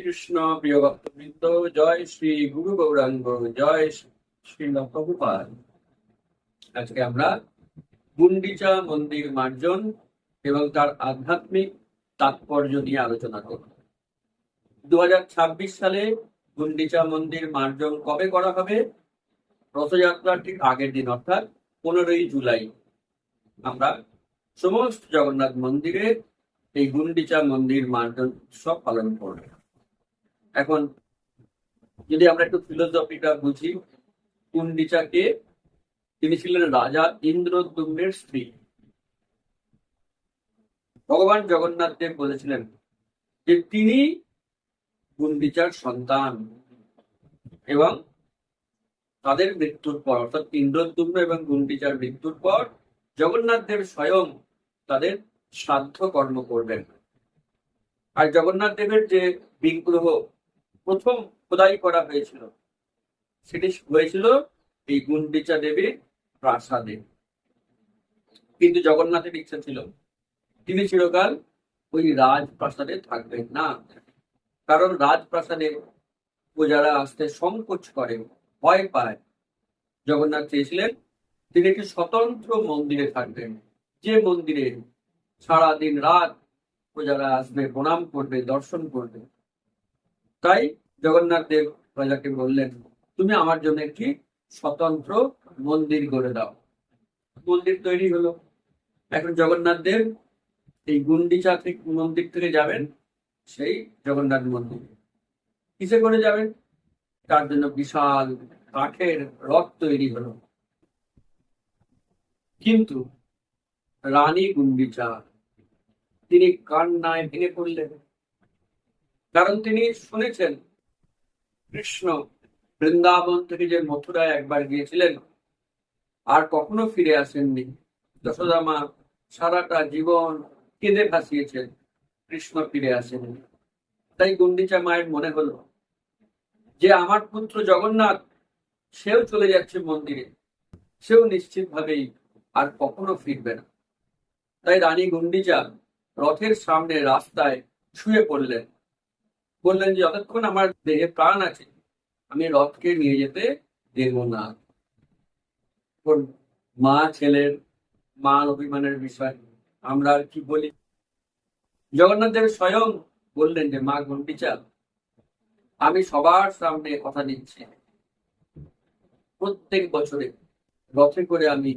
কৃষ্ণ প্রিয় ভক্তবৃন্দ, জয় শ্রী গুরু গৌরাঙ্গ, জয় শ্রী প্রভুপাদ। আজকে আমরা গুন্ডিচা মন্দির মার্জন এবং তার আধ্যাত্মিক তাৎপর্য নিয়ে আলোচনা করব। 2026 সালে গুন্ডিচা মন্দির মার্জন কবে করা হবে? রথযাত্রার ঠিক আগের দিন, অর্থাৎ 15ই জুলাই আমরা সমস্ত জগন্নাথ মন্দিরে এই গুন্ডিচা মন্দির মার্জন উৎসব পালন করব। এখন যদি আমরা একটু ফিলোসফিটা বুঝি, গুন্ডিচা কে? তিনি ছিলেন রাজা ইন্দ্রদ্যুম্নের স্ত্রী। ভগবান জগন্নাথ দেব বলেছিলেন যে তিনি গুন্ডিচার সন্তান, এবং তাদের মৃত্যুর পর, অর্থাৎ ইন্দ্রদ্যুম্ন এবং গুন্ডিচার মৃত্যুর পর জগন্নাথ দেব স্বয়ং তাদের শ্রাদ্ধ কর্ম করবেন। আর জগন্নাথ দেবের যে বিগ্রহ প্রথম খোদাই করা হয়েছিল, সেটি হয়েছিল এই গুন্ডিচা দেবীর প্রাসাদে। কিন্তু জগন্নাথের ইচ্ছা ছিল তিনি চিরকাল ওই রাজপ্রাসাদে থাকবেন না, কারণ রাজপ্রাসাদে প্রজারা আসতে সংকোচ করে, ভয় পায়। জগন্নাথ চেয়েছিলেন তিনি একটি স্বতন্ত্র মন্দিরে থাকবেন, যে মন্দিরে সারাদিন রাত প্রজারা আসবে, প্রণাম করবে, দর্শন করবে। তাই জগন্নাথ দেব প্রজাকে বললেন, তুমি আমার জন্য একটি স্বতন্ত্র মন্দির গড়ে দাও। মন্দির তৈরি হলো। এখন জগন্নাথ দেব এই গুন্ডিচা মন্দির থেকে যাবেন সেই জগন্নাথ মন্দির। কিসে করে যাবেন? তার জন্য বিশাল কাঠের রথ তৈরি হলো। কিন্তু রানী গুন্ডিচা তিনি কান্নায় ভেঙে পড়লেন, কারণ তিনি শুনেছেন কৃষ্ণ বৃন্দাবন থেকে যে মথুরায় একবার গিয়েছিলেন আর কখনো ফিরে আসেননি। যশোদা মা সারাটা জীবন কেঁদে ভাসিয়েছেন, কৃষ্ণ ফিরে আসেননি। তাই গুন্ডিচা মায়ের মনে হলো যে আমার পুত্র জগন্নাথ, সেও চলে যাচ্ছে মন্দিরে, সেও নিশ্চিত ভাবেই আর কখনো ফিরবে না। তাই রানী গুন্ডিচা রথের সামনে রাস্তায় শুয়ে পড়লেন, বললেন যে যতক্ষণ আমার দেহে প্রাণ আছে আমি রথকে নিয়ে যেতে দেব না। মা ছেলের মান অভিমানের বিষয় আমরা আর কি বলি। জগন্নাথ দেব স্বয়ং বললেন যে মা গুন্ডিচা, আমি সবার সামনে কথা দিচ্ছি, প্রত্যেক বছরে রথে করে আমি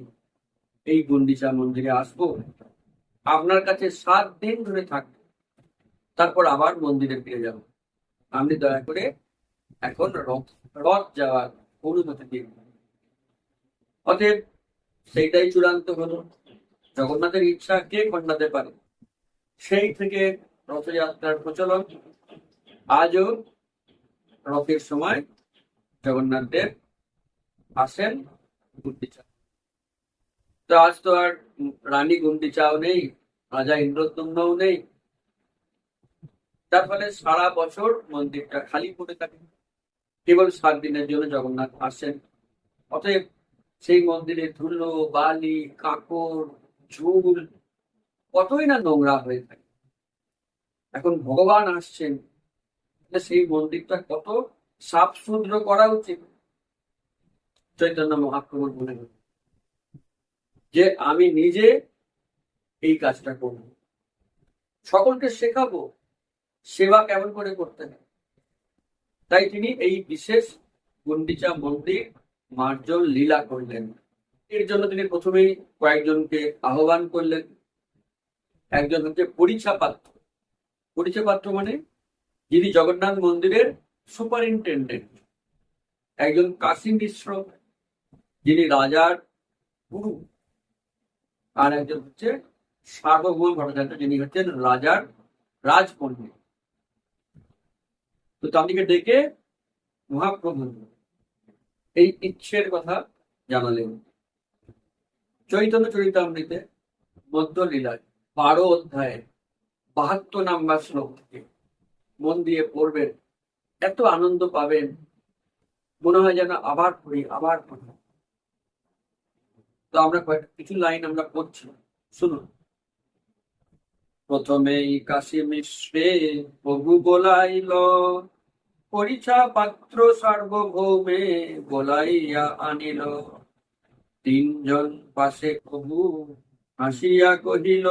এই গুন্ডিচা মন্দিরে আসবো, আপনার কাছে 7 দিন ধরে থাকবো, তারপর আবার মন্দিরে ফিরে যাব। আপনি দয়া করে এখন রথ যাওয়ার অনুমতি দিন। অতএব সেইটাই চূড়ান্ত হলো। জগন্নাথের ইচ্ছা কে খণ্ডাতে পারে? সেই থেকে রথযাত্রার প্রচলন। আজও রথের সময় জগন্নাথ দেব আসেন গুন্ডিচা। তো আজ তো আর রানী গুন্ডিচাও নেই, রাজা ইন্দ্রদ্যুম্নও নেই, তার ফলে সারা বছর মন্দিরটা খালি পড়ে থাকে। কেবল 7 দিনের জন্য জগন্নাথ আসেন। অতএব সেই মন্দিরে ধুলো, বালি, কাঁকড়, ঝুল কতই না নোংরা হয়ে থাকে। এখন ভগবান আসছেন, সেই মন্দিরটা কত সাফ সুতরো করা উচিত। চৈতন্য মহাপ্রভুর মনে হল যে আমি নিজে এই কাজটা করব, সকলকে শেখাবো সেবা কেমন করে করতে হয়। তাই তিনি এই বিশেষ গুন্ডিচা মন্দির মার্জন লীলা করলেন। এর জন্য তিনি প্রথমেই কয়েকজনকে আহ্বান করলেন। একজন হচ্ছে পরিচাপাত্র। পরিচাপাত্র মানে যিনি জগন্নাথ মন্দিরের সুপারিনটেন্ডেন্ট। একজন কাশী মিশ্র, যিনি রাজার গুরু। আর একজন হচ্ছে সার্বভৌম ভট্টাচার্য, যিনি হচ্ছেন রাজার রাজপণ্ডিত। তো তাদেরকে ডেকে মহাপ্রভু এই ইচ্ছের কথা জানালেন। চৈতন্য চরিতামৃতে মধ্য লীলায় 12 অধ্যায়ে 72 নাম্বার শ্লোক থেকে মন দিয়ে পড়বেন, এত আনন্দ পাবেন, মনে হয় যেন আবার পড়ি আবার পড়ি। তো আমরা কিছু লাইন আমরা পড়ছি, শুনুন। প্রথমেই কাশী মিশ্রে প্রভু বলাইল, পরিছা পাত্র সার্বভৌমে বলাইয়া আনিল। তিনজন পাশে প্রভু হাসিয়া কহিল,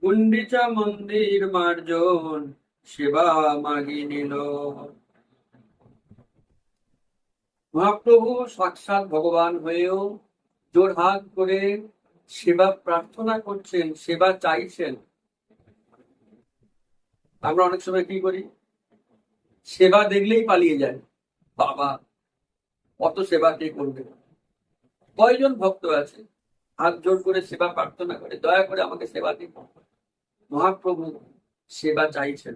গুন্ডিচা মন্দির মার্জন সেবা মাগি নিল। মহাপ্রভু সাক্ষাৎ ভগবান হয়েও জোড়হাত করে সেবা প্রার্থনা করছেন, সেবা চাইছেন। আমরা অনেক সময় কি করি, সেবা দেখলেই পালিয়ে যায়। বাবা, অত সেবা কে করবে? কয়জন ভক্ত আছে হাত জোর করে সেবা প্রার্থনা করে, দয়া করে আমাকে সেবা দিন। মহাপ্রভু সেবা চাইছেন।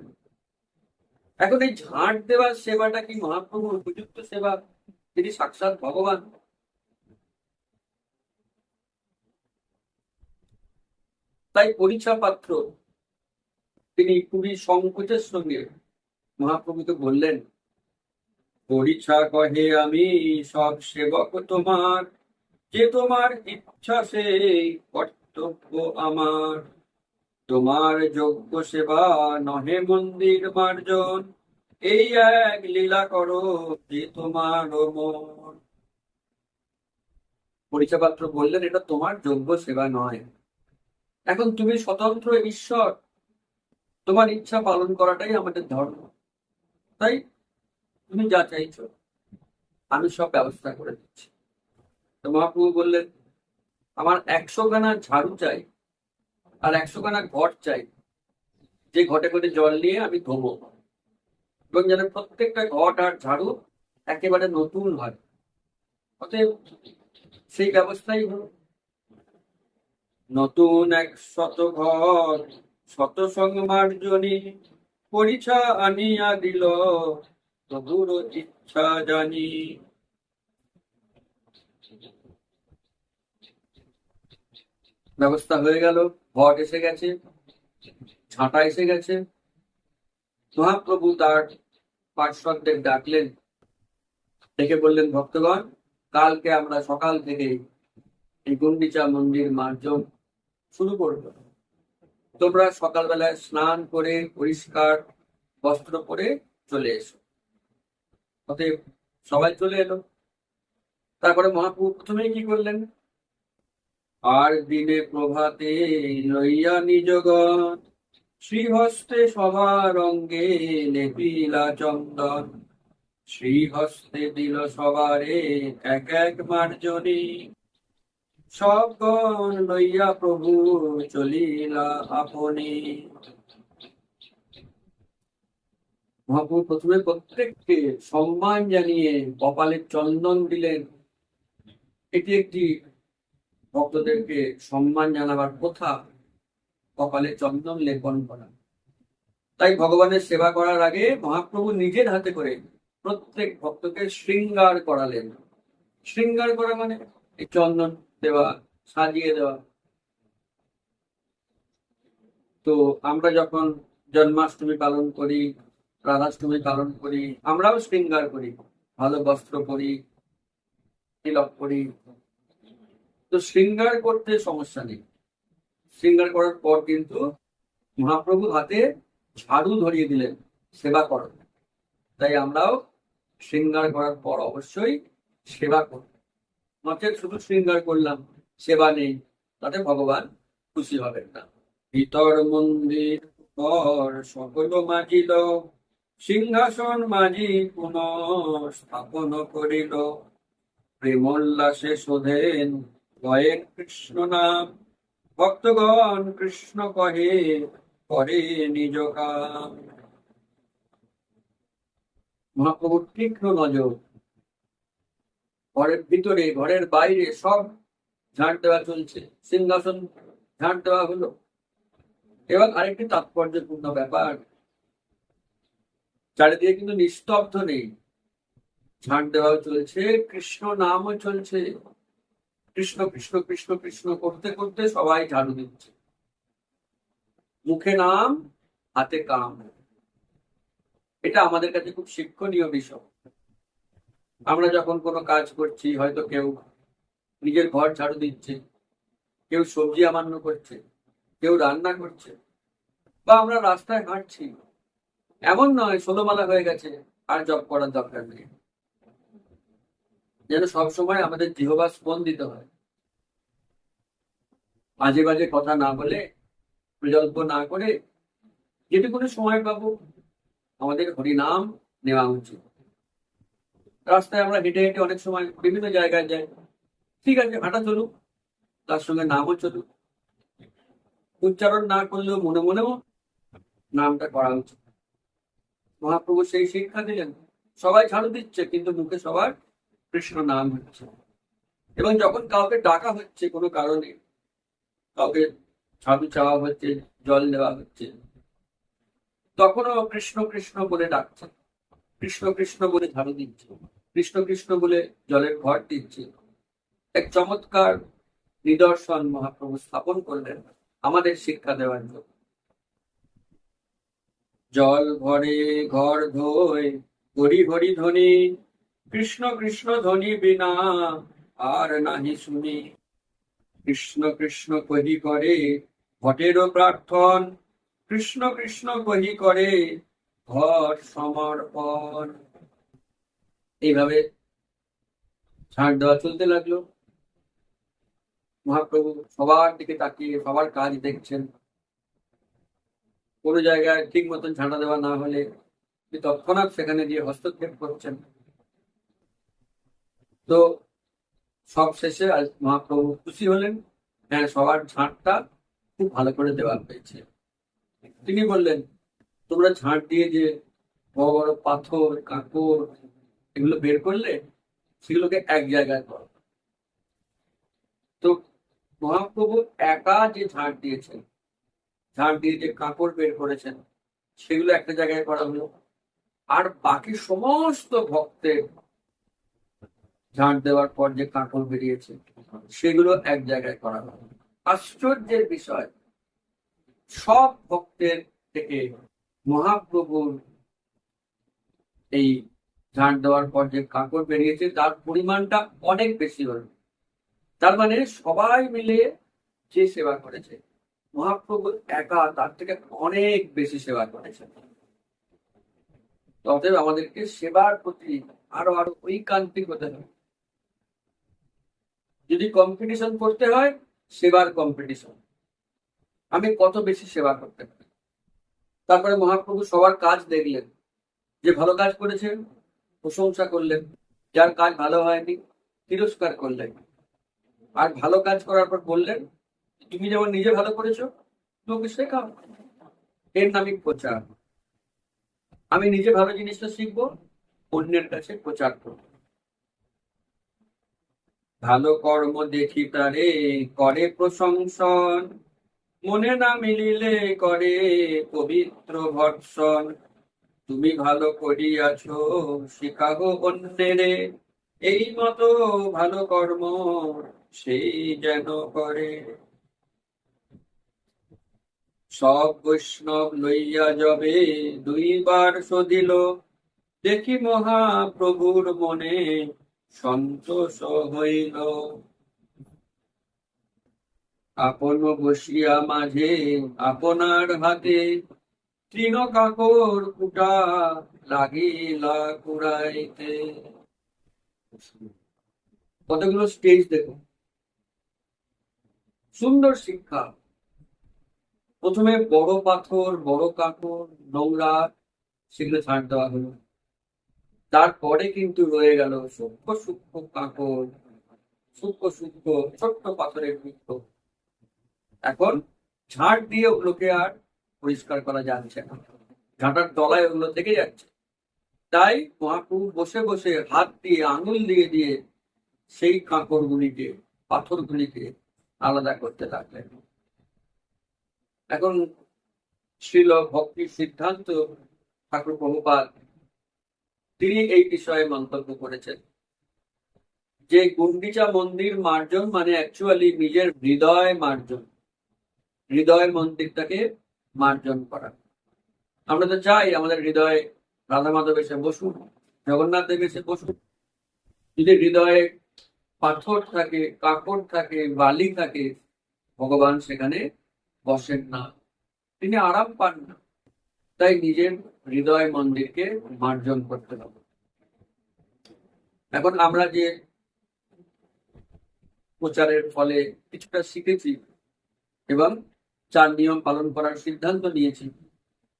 এখন এই ঝাঁট দেওয়ার সেবাটা কি মহাপ্রভুর উপযুক্ত সেবা? তিনি সাক্ষাৎ ভগবান। তাই পরিছা পাত্র তিনি খুবই সংকোচের সঙ্গে মহাপ্রভুকে বললেন, পরিছা কহে আমি সব সেবক তোমার, যে তোমার ইচ্ছা সেই কর্তব্য আমার। তোমার যোগ্য সেবা নহে মন্দির মার্জন, এই এক লীলা করো যে তোমার মন। পরিছা পাত্র বললেন, এটা তোমার যোগ্য সেবা নয়। এখন তুমি স্বতন্ত্র ঈশ্বর, তোমার ইচ্ছা পালন করাটাই আমাদের ধর্ম। তাই তুমি যা চাইছো আমি সব ব্যবস্থা করে দিচ্ছি। তো মহাপ্রভু বললেন, আমার 100 খানা ঝাড়ু চাই আর 100 খানা ঘট চাই, যে ঘটে করে জল নিয়ে আমি ধোবো, এবং যেন প্রত্যেকটা ঘট আর ঝাড়ু একেবারে নতুন হয়। অতএব সেই ব্যবস্থাই হলো। নতুন 100 ঘর শত সংমার্জনী, পরিছা আনিয়া দিল প্রভুর ইচ্ছা জানি। ব্যবস্থা হয়ে গেল, ঘট এসে গেছে, ঝাঁটা এসে গেছে। মহাপ্রভু তার পার্শ্বদের ডাকলেন, ডেকে বললেন, ভক্তগণ, কালকে আমরা সকাল থেকে এই গুন্ডিচা মন্দির মার্জন শুরু করব। তোমরা সকালবেলায় স্নান করে পরিষ্কার বস্ত্র পরে চলে এসো। অতএব সবাই চলে এলো। তারপরে মহাপ্রভু প্রথমেই কি করলেন, আর দিনে প্রভাতে লইয়া নিজগণ, শ্রীহস্তে সবার অঙ্গে লেপিলা চন্দন। শ্রীহস্তে দিল সবারে এক এক মার্জনী, সবগণ লইয়া প্রভু চলিলা আপনি। মহাপ্রভু প্রথমে প্রত্যেককে সম্মান জানিয়ে কপালে চন্দন দিলেন। এটি একটি ভক্তদেরকে সম্মান জানাবার কথা, কপালে চন্দন লেপন করা। তাই ভগবানের সেবা করার আগে মহাপ্রভু নিজের হাতে করে প্রত্যেক ভক্তকে শৃঙ্গার করালেন। শৃঙ্গার করা মানে এই চন্দন দেওয়া, সাজিয়ে দেওয়া। তো আমরা যখন জন্মাষ্টমী পালন করি, রাধাষ্টমী পালন করি, আমরাও শৃঙ্গার করি, ভালো বস্ত্র পরি, তিলক করি। তো শৃঙ্গার করতে সমস্যা নেই। শৃঙ্গার করার পর কিন্তু মহাপ্রভু হাতে ঝাড়ু ধরিয়ে দিলেন, সেবা করো। তাই আমরাও শৃঙ্গার করার পর অবশ্যই সেবা করব। নচেত শুধু শৃঙ্গার করলাম, সেবা নেই, তাতে ভগবান খুশি হবেন না। ভিতর মন্দির পর সকল মাজিল, সিংহাসন মাঝি পুনঃ স্থাপন করিল। প্রেমোল্লাসে শোধেন গয়েন কৃষ্ণ নাম, ভক্তগণ কৃষ্ণ কহে করে নিজ কাম। মহাপ্রভুর তীক্ষ্ণ নজর, ঘরের ভিতরে ঘরের বাইরে সব ঝাঁট দেওয়া চলছে, সিংহাসন ঝাঁট দেওয়া হলো। এবং আরেকটি তাৎপর্যপূর্ণ ব্যাপার, চারিদিকে কিন্তু নিস্তব্ধ নেই, ঝাঁট দেওয়াও চলছে, কৃষ্ণ নামও চলছে। কৃষ্ণ কৃষ্ণ কৃষ্ণ কৃষ্ণ করতে করতে সবাই ঝাড়ু দিচ্ছে, মুখে নাম, হাতে কাম। এটা আমাদের কাছে খুব শিক্ষণীয় বিষয়। আমরা যখন কোনো কাজ করছি, হয়তো কেউ নিজের ঘর ঝাড়ু দিচ্ছে, কেউ সবজি আমান্য করছে, কেউ রান্না করছে, বা আমরা রাস্তায় হাঁটছি, এমন নয় 16 মালা হয়ে গেছে আর জপ করার দরকার নেই। যেন সবসময় আমাদের জিহ্বা স্পন্দিত হয়, বাজে বাজে কথা না বলে, বিকল্প না করে, যেটুকুনি সময় পাবো আমাদের হরিনাম নেওয়া উচিত। রাস্তায় আমরা হেঁটে হেঁটে অনেক সময় বিভিন্ন জায়গায় যাই, ঠিক আছে, হাঁটা চলুক, তার সঙ্গে নামও চলুক। উচ্চারণ না করলেও মনে মনেও নামটা করা উচিত। মহাপ্রভু সেই শিক্ষা দিলেন। সবাই ঝাড়ু দিচ্ছে কিন্তু মুখে সবার কৃষ্ণ নাম হচ্ছে। এবং যখন কাউকে ডাকা হচ্ছে কোনো কারণে, কাউকে ঝাড়ু চাওয়া হচ্ছে, জল দেওয়া হচ্ছে, তখনও কৃষ্ণ কৃষ্ণ বলে ডাকছে, কৃষ্ণ কৃষ্ণ বলে ঝাড়ু দিচ্ছে, কৃষ্ণ কৃষ্ণ বলে জলের ঘর দিচ্ছে। এক চমৎকার নিদর্শন মহাপ্রভু স্থাপন করলেন আমাদের শিক্ষা দেওয়ার জন্য। জল ভরে ঘর ধোয়, হরি হরি ধ্বনি, কৃষ্ণ কৃষ্ণ ধ্বনি বিনা আর নাহি শুনি। কৃষ্ণ কৃষ্ণ কহি করে ঘটেরও প্রার্থন, কৃষ্ণ কৃষ্ণ কহি করে ঘট সমর্পণ। এইভাবে ঝাড় দেওয়া চলতে লাগলো। মহাপ্রভু সবার দিকে তাকিয়ে সবার কাজ দেখছেন। কোনো জায়গায় ঠিক মতন ঝাঁটা দেওয়া না হলে তৎক্ষণাৎ সেখানে গিয়ে হস্তক্ষেপ করছেন। তো সব শেষে আজ মহাপ্রভু খুশি হলেন, হ্যাঁ, সবার ঝাঁটটা খুব ভালো করে দেওয়া হয়েছে। তিনি বললেন, তোমরা ঝাঁট দিয়ে যে বড় বড় পাথর কাঁকর এগুলো বের করলে, সেগুলোকে এক জায়গায় করো। তো মহাপ্রভু একা যে ঝাঁট দিয়েছেন, ঝাঁট দিয়ে যে কাঁকড় বের করেছেন, সেগুলো একটা জায়গায় করা হলো। আর বাকি সমস্ত ভক্তের ঝাঁট দেওয়ার পর যে কাঁকড় বেরিয়েছে, সেগুলো এক জায়গায় করা হলো। আশ্চর্যের বিষয়, সব ভক্তের থেকে মহাপ্রভুর এই ঝাঁট দেওয়ার পর যে কাঁকড় বেরিয়েছে তার পরিমাণটা অনেক বেশি হলো। তার মানে সবাই মিলে যে সেবা করেছে, মহাপ্রভু একা তার থেকে অনেক বেশি সেবা করেছেন। অতএব আমাদেরকে সেবার প্রতি আরো আরো ঐকান্তিক হতে হবে। যদি কম্পিটিশন করতে হয়, সেবার কম্পিটিশন, আমি কত বেশি সেবা করতে পারি। তারপরে মহাপ্রভু সবার কাজ দেখলেন, যে ভালো কাজ করেছেন প্রশংসা করলেন, যার কাজ ভালো হয়নি তিরস্কার করলেন। আর ভালো কাজ করার পর বললেন, তুমি যেমন নিজে ভালো করেছো লোকে শেখাও, এর নামই প্রচার। আমি নিজে ভালো জিনিসটা শিখবো, অন্যের কাছে প্রচার করবো। ভালো কর্ম দেখি তারে করে প্রশংসন, মনে না মিলিলে করে পবিত্র ভর্ষণ। তুমি ভালো করিয়াছ শিখাগো অন্যেরে, এই মতো ভালো কর্ম সেই যেন করে। সব বৈষ্ণব লইয়া যাবে দুইবার সদিল, দেখি মহাপ্রভুর মনে সন্তোষ হইল। আপন বসিয়া মাঝে আপনার হাতে, তৃণ কাকর কুটা লাগিলা কুড়াইতে। কতগুলো স্টেজ দেখো, সুন্দর শিক্ষা। প্রথমে বড় পাথর বড় কাকর নোংরা, সেগুলো ছাড় দেওয়া হলো। তারপরে কিন্তু রয়ে গেল সূক্ষ্ম সূক্ষ্ম কাকর, সূক্ষ্ম সূক্ষ্ম ছোট্ট পাথরের বৃক্ষ। এখন ঝাড় দিয়ে ওগুলোকে আর পরিষ্কার করা যাচ্ছে না, ঝাঁটার তলায় ওগুলো থেকে যাচ্ছে। তাই মহাপ্রভু বসে বসে হাত দিয়ে আঙুল দিয়ে দিয়ে সেই কাঁকড় গুলিকে পাথর গুলিকে আলাদা করতে লাগলেন। এখন শ্রীল ভক্তি সিদ্ধান্ত ঠাকুর প্রভুপাদ তিনি এই বিষয়ে মন্তব্য করেছেন যে গুন্ডিচা মন্দির মার্জন মানে অ্যাকচুয়ালি নিজের হৃদয় মার্জন, হৃদয় মন্দিরটাকে মার্জন করা। আমরা তো চাই আমাদের হৃদয়ে রাধা মাধব এসে বসুন, জগন্নাথ দেব এসে বসুন। যদি হৃদয়ে পাথর থাকে, কাকড় থাকে, বালি থাকে, ভগবান সেখানে বসেন না। তিনি আরাম পান না। তাই নিজের হৃদয় মন্দিরকে মার্জন করতে হবে। এখন আমরা যে প্রচারের ফলে কিছুটা শিখেছি এবং 4 নিয়ম পালন করার সিদ্ধান্ত নিয়েছি,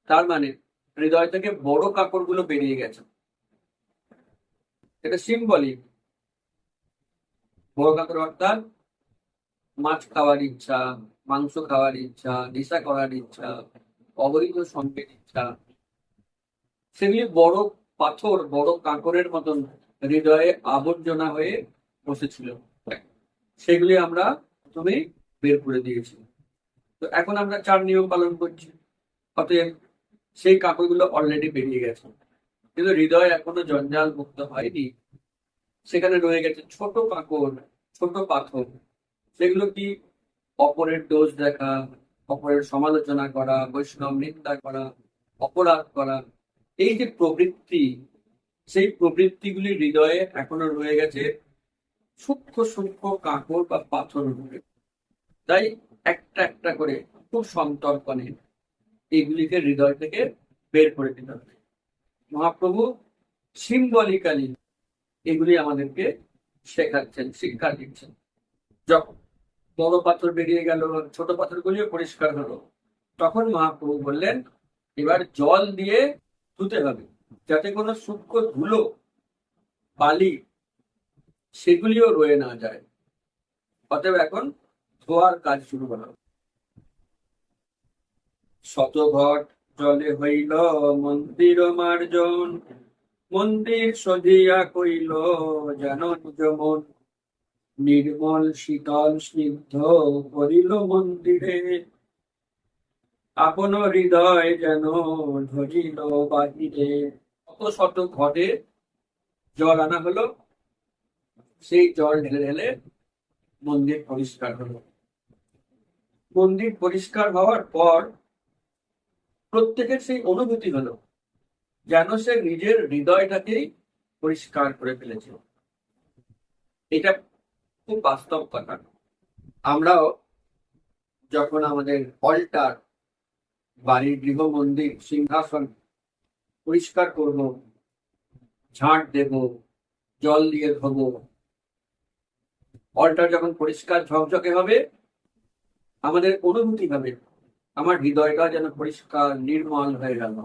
তার মানে হৃদয় থেকে বড় কাপড়গুলো বেরিয়ে গেছে। এটা সিম্বলিক। বড় কাপড় অর্থাৎ মাছ খাওয়ার ইচ্ছা, মাংস খাওয়ার ইচ্ছা, নেশা করার ইচ্ছা, অবৈধ সঙ্গের ইচ্ছা, সেগুলি বড় পাথর, বড় কাঁকরের মতন হৃদয়ে আবর্জনা হয়ে বসেছিল। সেগুলি আমরা প্রথমেই বের করে দিয়েছি। তো এখন আমরা 4 নিয়ম পালন করছি, অতএব সেই কাঁকরগুলো অলরেডি বেরিয়ে গেছে, কিন্তু হৃদয় এখনো জঞ্জাল মুক্ত হয়নি। সেখানে রয়ে গেছে ছোট কাঁকর, ছোট পাথর। সেগুলো কি? অপরের দোষ দেখা, অপরের সমালোচনা করা, বৈষ্ণব নিন্দা করা, অপরাধ করা। এই যে প্রবৃত্তি, সেই প্রবৃত্তিগুলি হৃদয়ে এখনো রয়ে গেছে সূক্ষ্ম সূক্ষ্ম কাঁকর বা পাথর রূপে। তাই একটা একটা করে খুব সন্তর্পণে এইগুলিকে হৃদয় থেকে বের করে দিতে হবে। মহাপ্রভু সিম্বলিক্যালি এগুলি আমাদেরকে শেখাচ্ছেন, শিক্ষা দিচ্ছেন। যখন বড় পাথর বেরিয়ে গেল, ছোট পাথরগুলিও পরিষ্কার হলো, তখন মহাপ্রভু বললেন এবার জল দিয়ে ধুতে হবে, যাতে কোনো সূক্ষ্ম ধুলো, বালি সেগুলিও রয়ে না যায়। অতএব এখন ধোয়ার কাজ শুরু হলো। শতঘট জলে হইল মন্দির মার্জন, মন্দির সজিয়া কইল যেন নিজ মন, নির্মল শীতল স্নিগ্ধ করিল মন্দিরে, আপন হৃদয় যেন ধরিল বাহিরে। কত শত ঘটে জল আনা হলো, সেই জল ঢেলে ঢেলে মন্দির পরিষ্কার হলো। মন্দির পরিষ্কার হওয়ার পর প্রত্যেকের সেই অনুভূতি হলো যেন সে নিজের হৃদয়টাকেই পরিষ্কার করে ফেলেছে। এটা খুব বাস্তব কথা। আমরাও যখন আমাদের অল্টার, বাড়ির গৃহ মন্দির, সিংহাসন পরিষ্কার করব, ঝাঁট দেব, জল দিয়ে ধোবো, অল্টার যখন পরিষ্কার ঝকঝকে হবে, আমাদের অনুভূতি হবে আমার হৃদয়টা যেন পরিষ্কার নির্মল হয়ে গেল।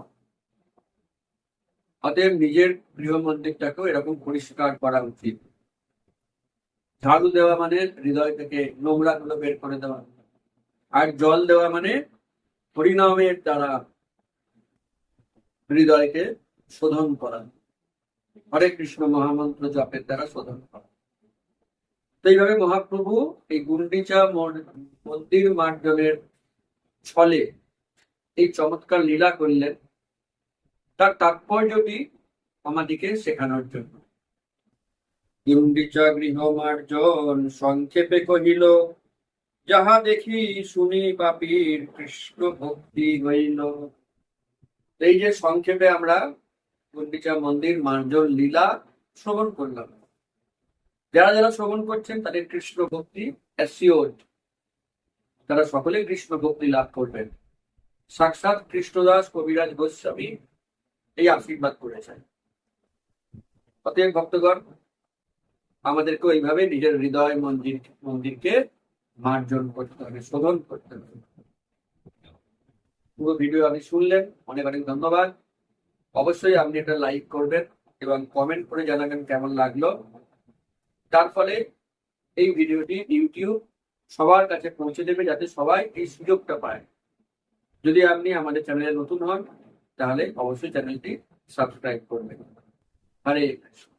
অতএব নিজের গৃহ মন্দিরটাকেও এরকম পরিষ্কার করা উচিত। ঝাড়ু দেওয়া মানে হৃদয় থেকে নোংরা গুলো বের করে দেওয়া, আর জল দেওয়া মানে হরিনামের দ্বারা হৃদয়কে শোধন করা, হরে কৃষ্ণ মহামন্ত্র জপের দ্বারা শোধন করা। তো এইভাবে মহাপ্রভু এই গুন্ডিচা মন্দির মার্জনের ছলে এই চমৎকার লীলা করলেন, তার তাৎপর্যটি আমাদেরকে শেখানোর জন্য। গুন্ডিচা গৃহ মার্জন সংক্ষেপে কহিল, যাহা দেখি শুনি পাপীর কৃষ্ণ ভক্তি হইল। এই যে সংক্ষেপে আমরা গুন্ডিচা মন্দির মার্জন লীলা শ্রবণ করলাম, যারা যারা শ্রবণ করছেন তাদের কৃষ্ণ ভক্তি অ্যাসিওর্ড, তারা সকলে কৃষ্ণ ভক্তি লাভ করবেন। সাক্ষাৎ কৃষ্ণদাস কবিরাজ গোস্বামী এই আশীর্বাদ করেছেন। অতএব ভক্তগণ, আমাদেরকে এইভাবে নিজের হৃদয় মন্দিরকে মার্জন করতে হবে, শোধন করতে হবে। পুরো ভিডিও আপনি শুনলেন, অনেক অনেক ধন্যবাদ। অবশ্যই আপনি এটা লাইক করবেন এবং কমেন্ট করে জানাবেন কেমন লাগলো। তার ফলে এই ভিডিওটি ইউটিউব সবার কাছে পৌঁছে দেবে, যাতে সবাই এই সুযোগটা পায়। যদি আপনি আমাদের চ্যানেলে নতুন হন, তাহলে অবশ্যই চ্যানেলটি সাবস্ক্রাইব করবেন। হরে কৃষ্ণ।